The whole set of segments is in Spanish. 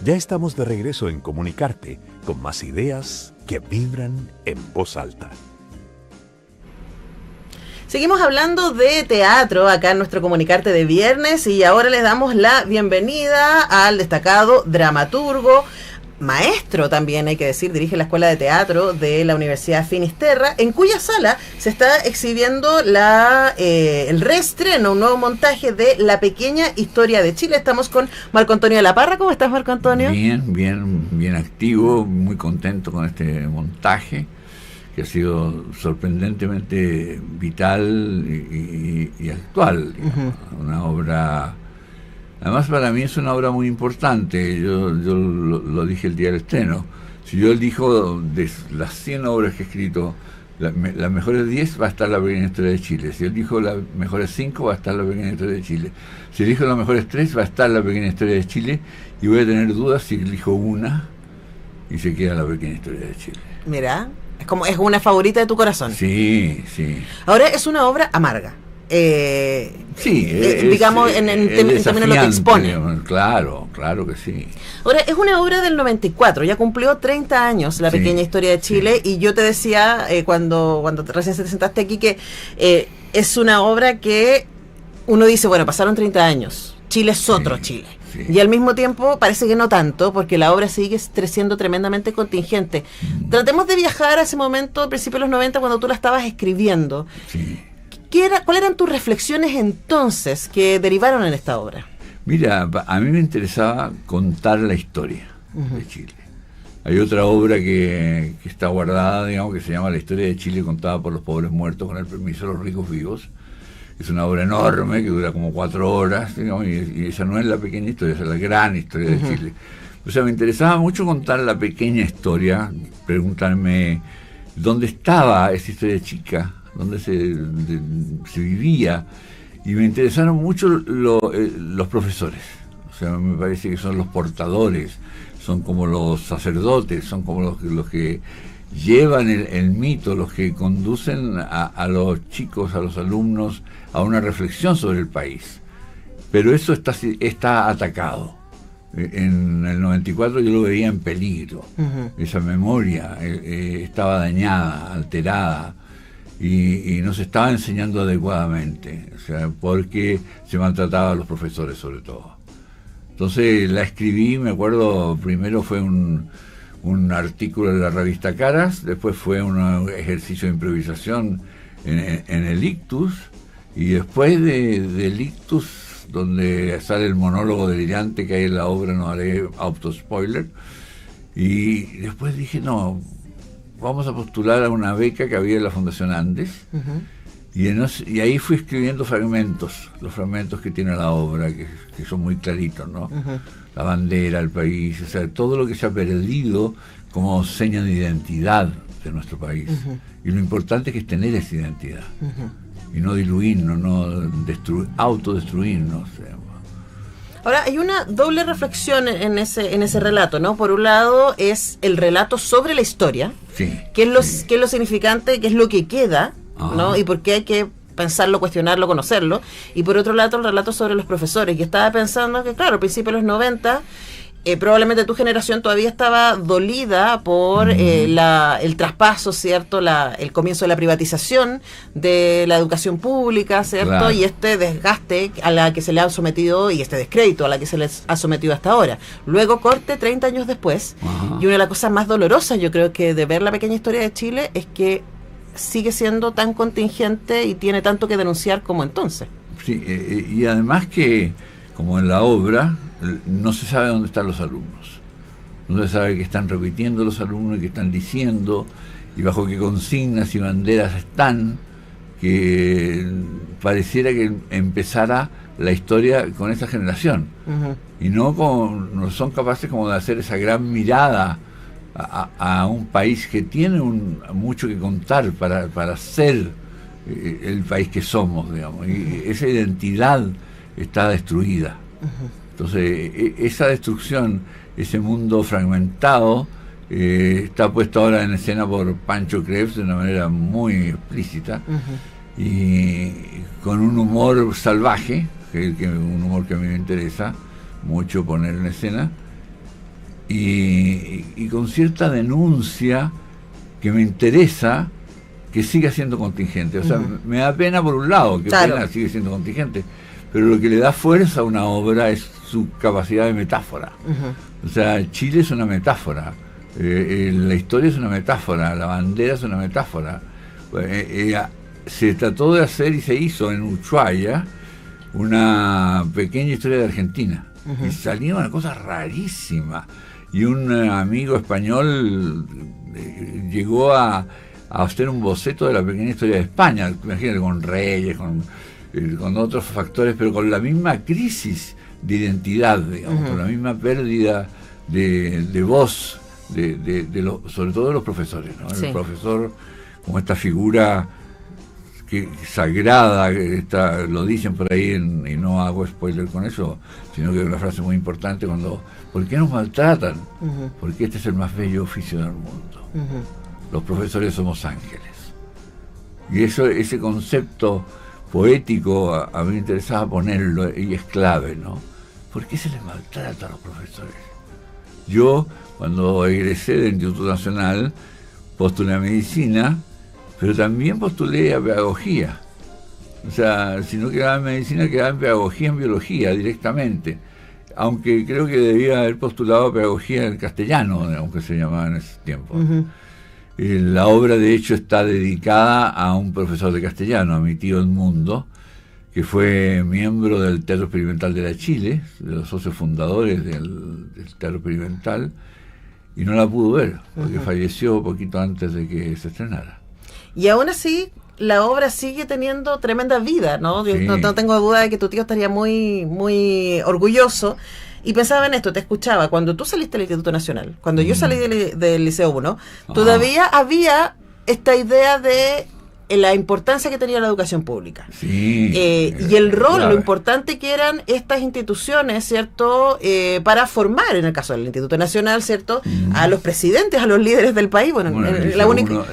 Ya estamos de regreso en Comunicarte, con más ideas que vibran en voz alta. Seguimos hablando de teatro acá en nuestro Comunicarte de viernes y ahora les damos la bienvenida al destacado dramaturgo, maestro también, hay que decir, dirige la Escuela de Teatro de la Universidad Finisterra, en cuya sala se está exhibiendo el reestreno, un nuevo montaje de La Pequeña Historia de Chile. Estamos con Marco Antonio de la Parra. ¿Cómo estás, Marco Antonio? Bien activo, muy contento con este montaje, que ha sido sorprendentemente vital y actual. Uh-huh. Una obra... Además, para mí es una obra muy importante. Yo lo dije el día del estreno. Si yo elijo de las 100 obras que he escrito, las mejores 10 va a estar La Pequeña Historia de Chile. Si elijo las mejores 5 va a estar La Pequeña Historia de Chile. Si elijo las mejores 3 va a estar La Pequeña Historia de Chile. Y voy a tener dudas si elijo una y se queda La Pequeña Historia de Chile. Mira, es una favorita de tu corazón. Sí. Ahora es una obra amarga. Digamos, en términos de lo que expone. Claro que sí. Ahora, es una obra del 94, ya cumplió 30 años La Pequeña Historia de Chile, y yo te decía, cuando recién te sentaste aquí, que es una obra que uno dice, bueno, pasaron 30 años, Chile es otro Chile. Sí. Y al mismo tiempo parece que no tanto, porque la obra sigue siendo tremendamente contingente. Tratemos de viajar a ese momento, a principios de los 90, cuando tú la estabas escribiendo. Sí. ¿Cuáles eran tus reflexiones entonces que derivaron en esta obra? Mira, a mí me interesaba contar la historia de Chile. Hay otra obra que está guardada, digamos, que se llama La Historia de Chile contada por los pobres muertos con el permiso de los ricos vivos. Es una obra enorme que dura como 4 horas, digamos, y esa no es la pequeña historia, esa es la gran historia de Chile. O sea, me interesaba mucho contar la pequeña historia, preguntarme dónde estaba esa historia chica, donde se vivía, y me interesaron mucho los profesores. O sea, me parece que son los portadores, son como los sacerdotes, son como los que llevan el mito, los que conducen a los chicos, a los alumnos, a una reflexión sobre el país. Pero eso está atacado. En el 94 yo lo veía en peligro. Esa memoria estaba dañada, alterada, y no se estaba enseñando adecuadamente, o sea, porque se maltrataba a los profesores sobre todo. Entonces la escribí, me acuerdo, primero fue un artículo de la revista Caras, después fue un ejercicio de improvisación en el Ictus, y después del Ictus, donde sale el monólogo delirante que hay en la obra, no haré auto-spoiler, y después dije, no, vamos a postular a una beca que había en la Fundación Andes, y ahí fui escribiendo fragmentos, los fragmentos que tiene la obra, que son muy claritos, ¿no? La bandera, el país, o sea, todo lo que se ha perdido como seña de identidad de nuestro país. Y lo importante que es tener esa identidad, y no diluirnos, no autodestruirnos. Ahora, hay una doble reflexión en ese relato, ¿no? Por un lado es el relato sobre la historia, qué es lo significante, qué es lo que queda, ¿no? Y por qué hay que pensarlo, cuestionarlo, conocerlo. Y por otro lado, el relato sobre los profesores. Y estaba pensando que, claro, al principio de los 90... probablemente tu generación todavía estaba dolida por el traspaso, ¿cierto? El comienzo de la privatización de la educación pública, ¿cierto? Claro. Y este desgaste a la que se le ha sometido, y este descrédito a la que se les ha sometido hasta ahora. Luego corte 30 años después, y una de las cosas más dolorosas, yo creo, que de ver La Pequeña Historia de Chile es que sigue siendo tan contingente y tiene tanto que denunciar como entonces. Sí, y además que, como en la obra, no se sabe dónde están los alumnos, no se sabe qué están repitiendo los alumnos y qué están diciendo, y bajo qué consignas y banderas están, que pareciera que empezara la historia con esa generación, y no son capaces como de hacer esa gran mirada a un país que tiene mucho que contar para ser el país que somos, digamos, y esa identidad está destruida. Entonces, esa destrucción, ese mundo fragmentado, está puesto ahora en escena por Pancho Krebs de una manera muy explícita, y con un humor salvaje, un humor que a mí me interesa mucho poner en escena, y con cierta denuncia que me interesa que siga siendo contingente. O sea, me da pena por un lado, que pena sigue siendo contingente, pero lo que le da fuerza a una obra es su capacidad de metáfora. O sea, Chile es una metáfora, la historia es una metáfora, la bandera es una metáfora. Se trató de hacer y se hizo en Ushuaia una pequeña historia de Argentina, y salió una cosa rarísima, y un amigo español llegó a hacer un boceto de la pequeña historia de España, imagínate, con reyes, con otros factores, pero con la misma crisis de identidad, digamos, con la misma pérdida de voz, sobre todo de los profesores, ¿no? Sí. El profesor como esta figura sagrada, lo dicen por ahí, y no hago spoiler con eso, sino que es una frase muy importante ¿por qué nos maltratan? Porque este es el más bello oficio del mundo. Los profesores somos ángeles. Y ese concepto poético a mí me interesaba ponerlo, y es clave, ¿no? ¿Por qué se les maltrata a los profesores? Yo, cuando egresé del Instituto Nacional, postulé a medicina, pero también postulé a pedagogía. O sea, si no quedaba en medicina, quedaba en pedagogía, en biología, directamente. Aunque creo que debía haber postulado a pedagogía en castellano, aunque se llamaba en ese tiempo. La obra, de hecho, está dedicada a un profesor de castellano, a mi tío Edmundo, que fue miembro del Teatro Experimental de la Chile, de los socios fundadores del Teatro Experimental, y no la pudo ver, porque falleció poquito antes de que se estrenara. Y aún así, la obra sigue teniendo tremenda vida, ¿no? Sí. No tengo duda de que tu tío estaría muy, muy orgulloso. Y pensaba en esto, te escuchaba, cuando tú saliste del Instituto Nacional, cuando yo salí del Liceo 1, todavía había esta idea de la importancia que tenía la educación pública. Sí, y el rol, claro, lo importante que eran estas instituciones, ¿cierto? Para formar, en el caso del Instituto Nacional, ¿cierto? A los presidentes, a los líderes del país. Bueno, el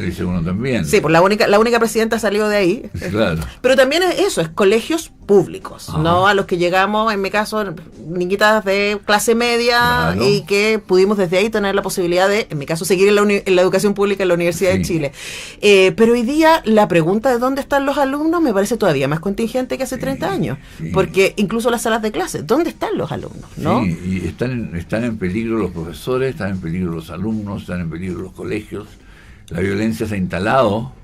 Liceo 1 también. Sí, pues la única presidenta salió de ahí. Claro. Pero también es eso, es colegios públicos, ¿no? A los que llegamos, en mi caso, niñitas de clase media, claro, y que pudimos desde ahí tener la posibilidad de, en mi caso, seguir en la educación pública en la Universidad de Chile. Pero hoy día la pregunta de dónde están los alumnos me parece todavía más contingente que hace 30 años, porque incluso las salas de clase, ¿dónde están los alumnos? ¿No? Sí, y están en peligro los profesores, están en peligro los alumnos, están en peligro los colegios. La violencia se ha instalado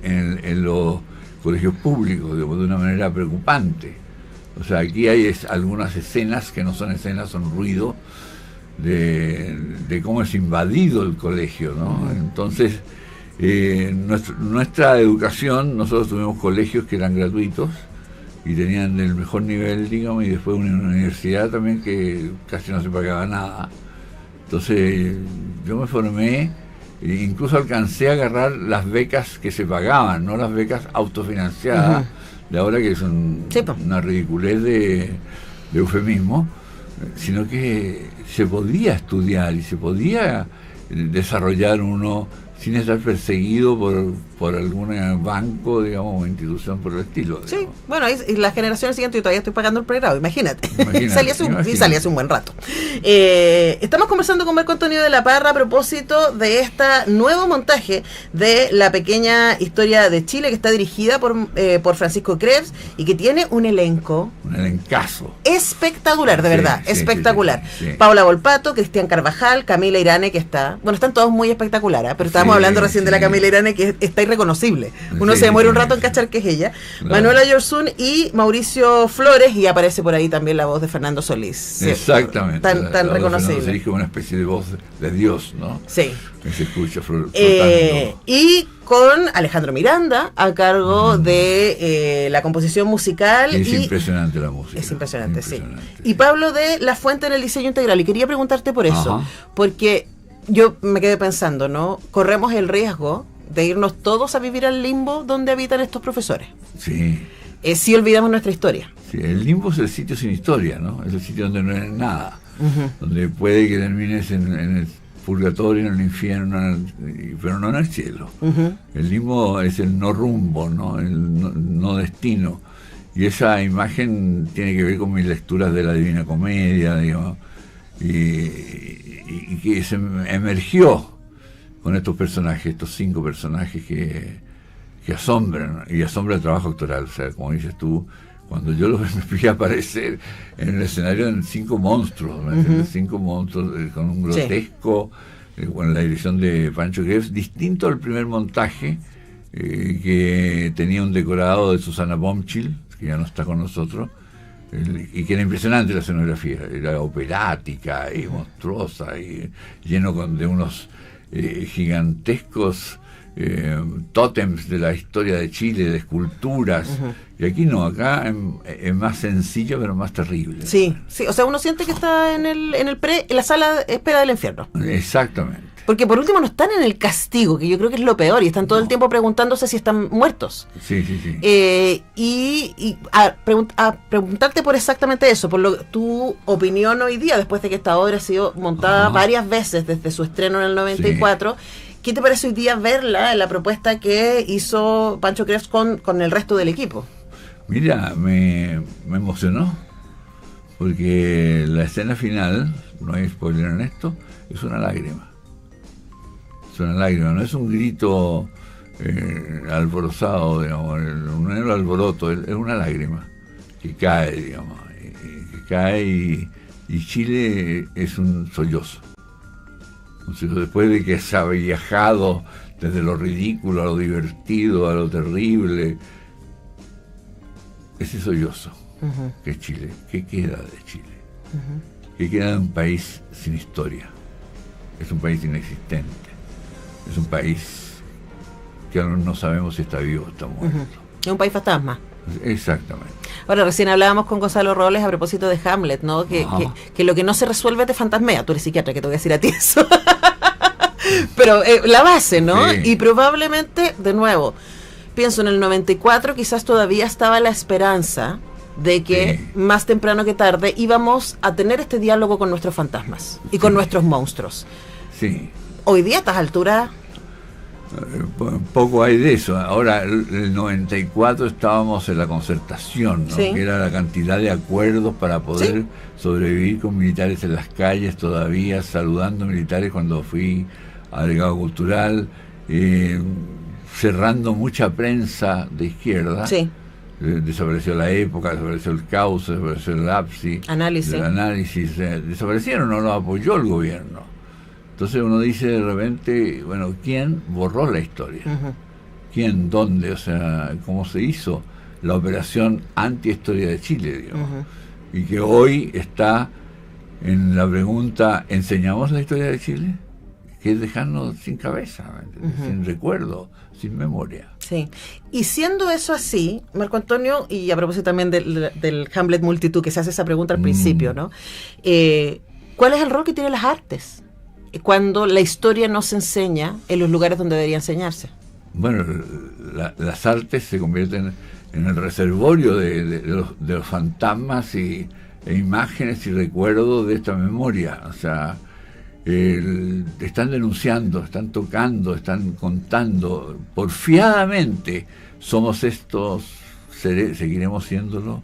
en los colegios públicos de una manera preocupante. O sea, aquí hay algunas escenas que no son escenas, son ruido de cómo es invadido el colegio, ¿no? Entonces, nuestra educación, nosotros tuvimos colegios que eran gratuitos y tenían el mejor nivel, digamos, y después una universidad también que casi no se pagaba nada. Entonces, yo me formé, incluso alcancé a agarrar las becas que se pagaban, no las becas autofinanciadas, de ahora, que son una ridiculez de eufemismo, sino que se podía estudiar y se podía desarrollar uno sin estar perseguido por algún banco, digamos, o institución por el estilo, digamos. Sí, bueno, y la generación siguiente, yo todavía estoy pagando el pregrado, imagínate. Salí hace un buen rato. Estamos conversando con Marco Antonio de la Parra a propósito de este nuevo montaje de La Pequeña Historia de Chile, que está dirigida por Francisco Krebs y que tiene un elenco. Un elencazo. Espectacular, de verdad, espectacular. Sí. Paula Volpato, Cristian Carvajal, Camila Irane, que está, bueno, están todos muy espectaculares, pero estábamos hablando recién de la Camila Irane, que está irreconocible. Uno se demora un rato en cachar que es ella. Claro. Manuela Yorsun y Mauricio Flores, y aparece por ahí también la voz de Fernando Solís. Exactamente. Tan reconocible. Se dijo una especie de voz de Dios, ¿no? Sí. Que se escucha flotando. Y con Alejandro Miranda a cargo de la composición musical. Es impresionante la música. Es impresionante, sí. Y Pablo de La Fuente en el diseño integral. Y quería preguntarte por eso, porque yo me quedé pensando, ¿no? Corremos el riesgo de irnos todos a vivir al limbo donde habitan estos profesores. Sí. Si olvidamos nuestra historia. Sí, el limbo es el sitio sin historia, ¿no? Es el sitio donde no hay nada. Donde puede que termines en el purgatorio, en el infierno, pero no en el cielo. El limbo es el no rumbo, ¿no? El no destino. Y esa imagen tiene que ver con mis lecturas de la Divina Comedia, digamos. y que se emergió con estos personajes, estos 5 personajes que asombran, y asombra el trabajo actoral. O sea, como dices tú, cuando yo los vi aparecer en el escenario en 5 monstruos, ¿no? 5 monstruos con un grotesco, con la dirección de Pancho Greff, distinto al primer montaje, que tenía un decorado de Susana Bomchil, que ya no está con nosotros, y que era impresionante la escenografía, era operática y monstruosa, y lleno de unos gigantescos tótems de la historia de Chile, de esculturas. Y aquí no, acá es más sencillo pero más terrible. Sí, o sea, uno siente que está en la sala de espera del infierno. Exactamente. Porque por último no están en el castigo, que yo creo que es lo peor, y están todo el tiempo preguntándose si están muertos. Sí. Y a preguntarte por exactamente eso, por tu opinión hoy día, después de que esta obra ha sido montada varias veces desde su estreno en el 94, ¿qué te parece hoy día verla en la propuesta que hizo Pancho Greff con el resto del equipo? Mira, me emocionó, porque la escena final, no hay spoiler en esto, es una lágrima. Es una lágrima, no es un grito alborozado, digamos, no es un alboroto, es una lágrima que cae, digamos, que cae, y Chile es un sollozo. Después de que se ha viajado desde lo ridículo a lo divertido, a lo terrible, ese sollozo que es Chile. ¿Qué queda de Chile? ¿Qué queda de un país sin historia? Es un país inexistente. Es un país que aún no sabemos si está vivo o está muerto. Es un país fantasma. Exactamente. Ahora, recién hablábamos con Gonzalo Robles a propósito de Hamlet, ¿no? Que lo que no se resuelve te fantasmea. Tú eres psiquiatra, que te voy a decir a ti eso. Pero la base, ¿no? Sí. Y probablemente, de nuevo, pienso en el 94, quizás todavía estaba la esperanza de que más temprano que tarde íbamos a tener este diálogo con nuestros fantasmas y con nuestros monstruos. Sí. Hoy día, a estas alturas... Poco hay de eso. Ahora, el 94 estábamos en la Concertación, ¿no? Que era la cantidad de acuerdos para poder sobrevivir con militares en las calles todavía, saludando militares cuando fui a delegado cultural, cerrando mucha prensa de izquierda. Desapareció La Época, desapareció El Cauce, desapareció el APSI, análisis, desaparecieron, no lo apoyó el gobierno. Entonces uno dice de repente, bueno, ¿quién borró la historia? ¿Quién? ¿Dónde? O sea, ¿cómo se hizo la operación anti-historia de Chile, digamos? Y que hoy está en la pregunta, ¿enseñamos la historia de Chile? Que es dejarnos sin cabeza, sin recuerdo, sin memoria. Sí. Y siendo eso así, Marco Antonio, y a propósito también del Hamlet Multitud, que se hace esa pregunta al principio, ¿no? ¿Cuál es el rol que tienen las artes cuando la historia no se enseña en los lugares donde debería enseñarse? Bueno, las artes se convierten en el reservorio de los fantasmas e imágenes y recuerdos de esta memoria. O sea, están denunciando, están tocando, están contando porfiadamente. Somos estos, seguiremos siéndolo.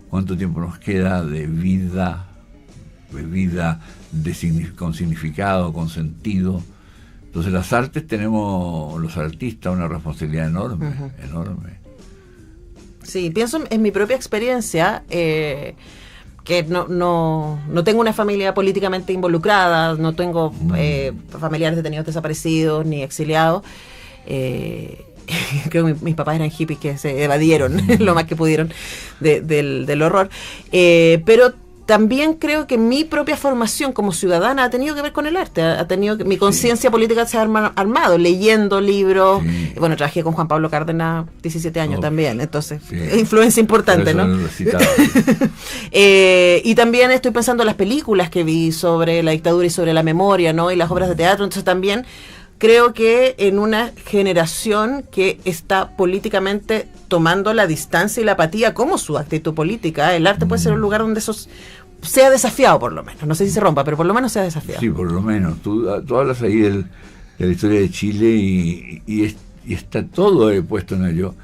¿Cuánto tiempo nos queda de vida con significado, con sentido? Entonces las artes, tenemos los artistas una responsabilidad enorme. Sí, pienso en mi propia experiencia, que no tengo una familia políticamente involucrada, no tengo familiares detenidos desaparecidos ni exiliados. Creo que mis papás eran hippies que se evadieron lo más que pudieron del horror, pero también creo que mi propia formación como ciudadana ha tenido que ver con el arte, ha tenido que mi conciencia política se ha armado, leyendo libros. Bueno, trabajé con Juan Pablo Cárdenas 17 años también, entonces, influencia importante, ¿no? Y también estoy pensando en las películas que vi sobre la dictadura y sobre la memoria, ¿no? Y las obras de teatro, entonces también creo que en una generación que está políticamente tomando la distancia y la apatía como su actitud política, el arte puede ser un lugar donde eso sea desafiado, por lo menos. No sé si se rompa, pero por lo menos sea desafiado. Sí, por lo menos. Tú hablas ahí de la historia de Chile y está todo puesto en ello.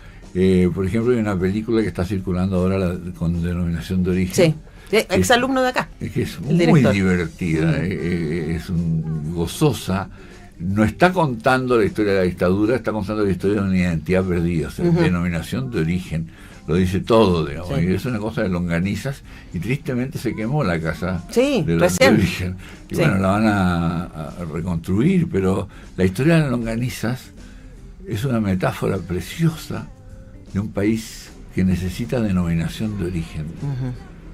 Por ejemplo, hay una película que está circulando ahora con denominación de origen, exalumno de acá. Es que es muy divertida, es gozosa. No está contando la historia de la dictadura, está contando la historia de una identidad perdida, o sea, denominación de origen. Lo dice todo, digamos, y es una cosa de longanizas, y tristemente se quemó la casa de origen. Y bueno, la van a reconstruir, pero la historia de las longanizas es una metáfora preciosa de un país que necesita denominación de origen.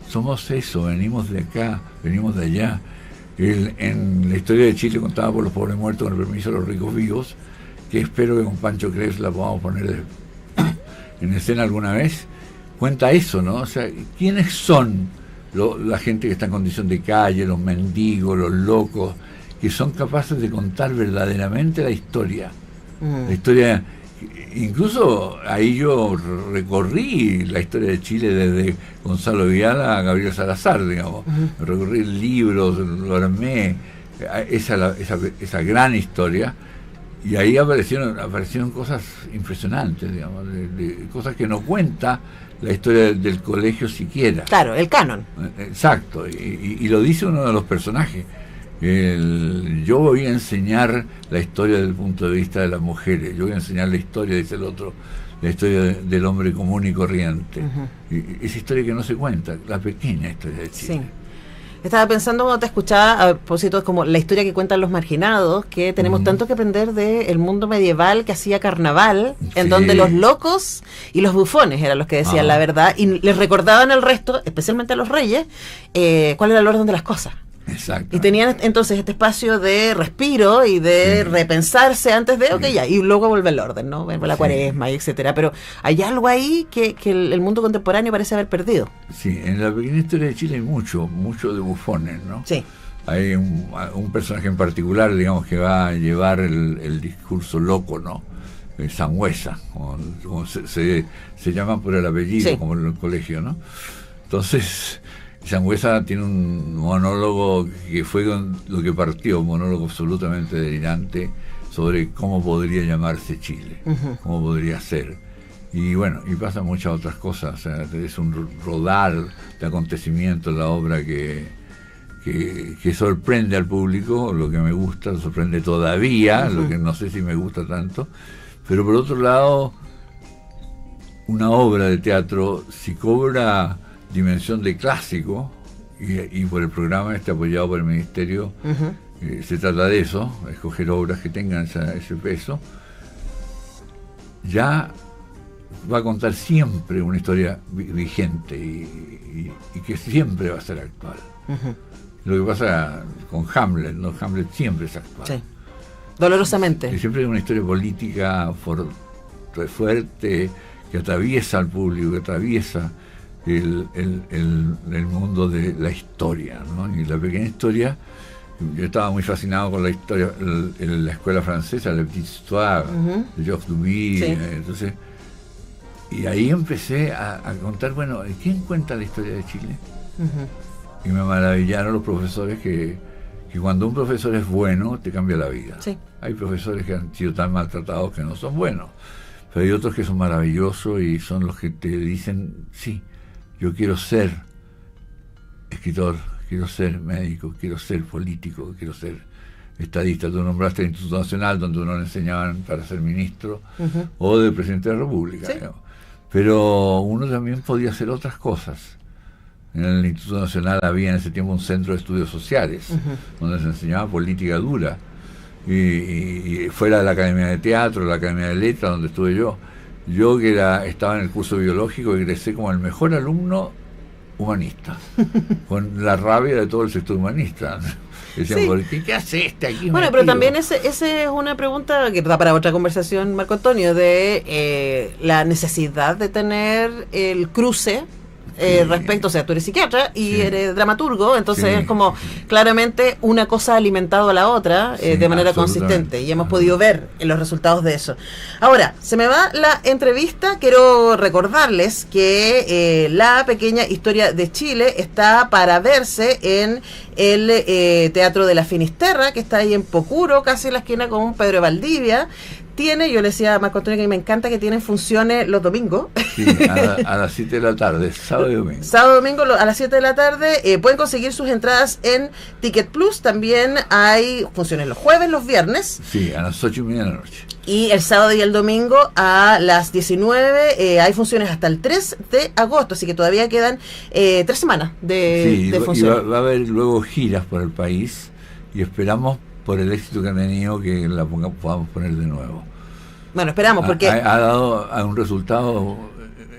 Somos eso, venimos de acá, venimos de allá. En la historia de Chile contada por los pobres muertos con el permiso de los ricos vivos, que espero que con Pancho Krebs la podamos poner en escena alguna vez, cuenta eso, ¿no? O sea, ¿quiénes son la gente que está en condición de calle, los mendigos, los locos, que son capaces de contar verdaderamente la historia? La historia, incluso ahí yo recorrí la historia de Chile desde Gonzalo Viala a Gabriel Salazar, digamos. Recorrí libros, lo armé, esa gran historia. Y ahí aparecieron cosas impresionantes, digamos, de cosas que no cuenta la historia del colegio siquiera. Claro, el canon. Exacto, y lo dice uno de los personajes. Yo voy a enseñar la historia desde el punto de vista de las mujeres, yo voy a enseñar la historia, dice el otro, la historia del hombre común y corriente. Y esa historia que no se cuenta, la pequeña historia de Chile. Sí. Estaba pensando cuando te escuchaba, a propósito, es como la historia que cuentan los marginados, que tenemos tanto que aprender del mundo medieval que hacía carnaval, en donde los locos y los bufones eran los que decían la verdad, y les recordaban al resto, especialmente a los reyes, cuál era el orden de las cosas. Exacto. Y tenían entonces este espacio de respiro y de repensarse antes de, ya, y luego vuelve el orden, ¿no? Vuelve la cuaresma, y etcétera. Pero hay algo ahí que el mundo contemporáneo parece haber perdido. Sí, en la pequeña historia de Chile hay mucho de bufones, ¿no? Sí. Hay un personaje en particular, digamos, que va a llevar el discurso loco, ¿no? Sangüesa, como se llama por el apellido, como en el colegio, ¿no? Entonces, Sangüesa tiene un monólogo que fue con lo que partió, un monólogo absolutamente delirante sobre cómo podría llamarse Chile, cómo podría ser. Y bueno, y pasan muchas otras cosas, o sea, es un rodar de acontecimientos la obra que sorprende al público, lo que me gusta, sorprende todavía, lo que no sé si me gusta tanto, pero por otro lado, una obra de teatro, si cobra dimensión de clásico, y por el programa apoyado por el Ministerio, se trata de eso, escoger obras que tengan ese peso, ya va a contar siempre una historia vigente y que siempre va a ser actual. Lo que pasa con Hamlet, ¿no? Hamlet siempre es actual. Sí. Dolorosamente. Y siempre es una historia política fuerte, que atraviesa al público, que atraviesa el mundo de la historia, ¿no? Y la pequeña historia, yo estaba muy fascinado con la historia en la escuela francesa, La Petite Histoire, de Georges Duby, entonces, y ahí empecé a contar, bueno, ¿quién cuenta la historia de Chile? Y me maravillaron los profesores que cuando un profesor es bueno, te cambia la vida. Sí. Hay profesores que han sido tan maltratados que no son buenos, pero hay otros que son maravillosos y son los que te dicen, sí, yo quiero ser escritor, quiero ser médico, quiero ser político, quiero ser estadista. Tú nombraste el Instituto Nacional, donde uno le enseñaban para ser ministro o de presidente de la República. ¿Sí? Pero uno también podía hacer otras cosas. En el Instituto Nacional había en ese tiempo un centro de estudios sociales, donde se enseñaba política dura. Y fuera de la Academia de Teatro, la Academia de Letras, donde estuve yo que estaba en el curso biológico, egresé como el mejor alumno humanista, con la rabia de todo el sector humanista. Decían, ¿qué hace aquí? Bueno, pero también esa es una pregunta que da para otra conversación, Marco Antonio, de la necesidad de tener el cruce respecto, o sea, tú eres psiquiatra y eres dramaturgo, entonces es como claramente una cosa ha alimentado a la otra de manera consistente, y hemos podido ver los resultados de eso. Ahora, se me va la entrevista, quiero recordarles que la pequeña historia de Chile está para verse en el Teatro de la Finisterra, que está ahí en Pocuro, casi en la esquina con Pedro de Valdivia. mantiene. Yo le decía a Marco Antonio que me encanta que tienen funciones los domingos. Sí, a las 7 de la tarde, sábado y domingo. Sábado y domingo a las 7 de la tarde. Pueden conseguir sus entradas en Ticket Plus. También hay funciones los jueves, los viernes. Sí, a las 8:30 de la noche. Y el sábado y el domingo a las 19 hay funciones hasta el 3 de agosto, así que todavía quedan 3 semanas de funciones. Y va a haber luego giras por el país y esperamos, por el éxito que han tenido, que la podamos poner de nuevo. Bueno, esperamos, porque ha dado un resultado,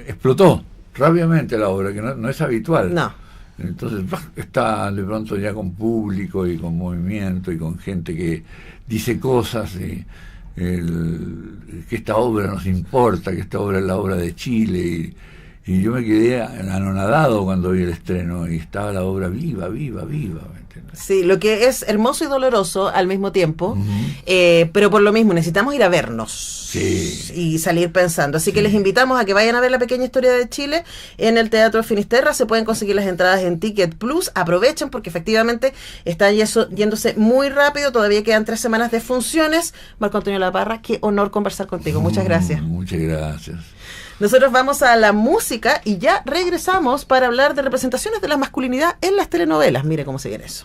explotó rápidamente la obra, que no es habitual. No. Entonces está de pronto ya con público y con movimiento y con gente que dice cosas y que esta obra nos importa, que esta obra es la obra de Chile, y yo me quedé anonadado cuando vi el estreno y estaba la obra viva, ¿me entiendes? Sí, lo que es hermoso y doloroso al mismo tiempo, pero por lo mismo necesitamos ir a vernos y salir pensando, así que les invitamos a que vayan a ver La Pequeña Historia de Chile en el Teatro Finisterra. Se pueden conseguir las entradas en Ticket Plus, aprovechen porque efectivamente están yéndose muy rápido, todavía quedan 3 semanas de funciones. Marco Antonio Laparra, qué honor conversar contigo, muchas gracias. Muchas gracias. Nosotros vamos a la música y ya regresamos para hablar de representaciones de la masculinidad en las telenovelas. Mire cómo se viene eso.